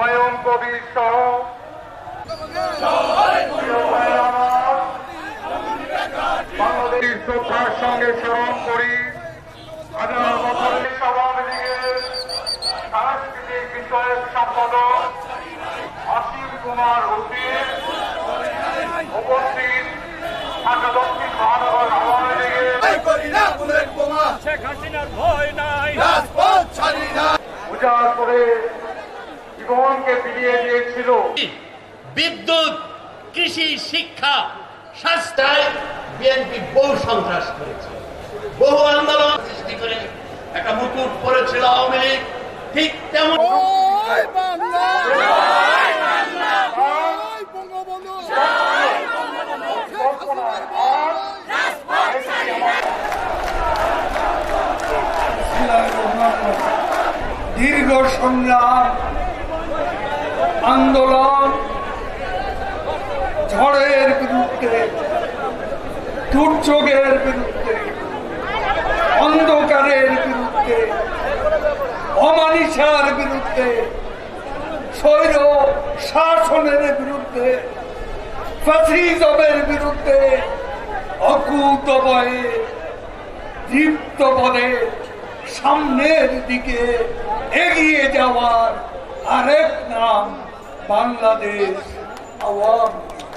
হুমায়ুন কবির সহ বাংলাদেশ শ্রদ্ধার সঙ্গে স্মরণ করি হাজার বছরের আওয়ামী লীগের সাংস্কৃতিক বিষয়ক সম্পাদক অসীম কুমার উদ্দিন, উপস্থিত ঢাকা দক্ষিণ মহানগর আওয়ামী লীগের উজাড় করে জীবনকে ফিরিয়ে দিয়েছিল। বিদ্যুৎ, কৃষি, শিক্ষা, স্বাস্থ্যায় বিএনপি বহু সন্ত্রাস করেছে, বহু আন্দোলন সৃষ্টি করে একটা মুকুট পড়েছিল আওয়ামী লীগ। ঠিক তেমন দীর্ঘ সংগ্রাম, আন্দোলন, ঝড়ের বিরুদ্ধে, দুর্যোগের বিরুদ্ধে, অন্ধকারের বিরুদ্ধে, অমানিসার বিরুদ্ধে, স্বৈর শাসনের বিরুদ্ধে, ফ্যাসিজমের বিরুদ্ধে অকুতভয়ে দীপ্ত পদে সামনের দিকে এগিয়ে যাওয়ার আরেক নাম বাংলাদেশ আওয়ামী লীগ।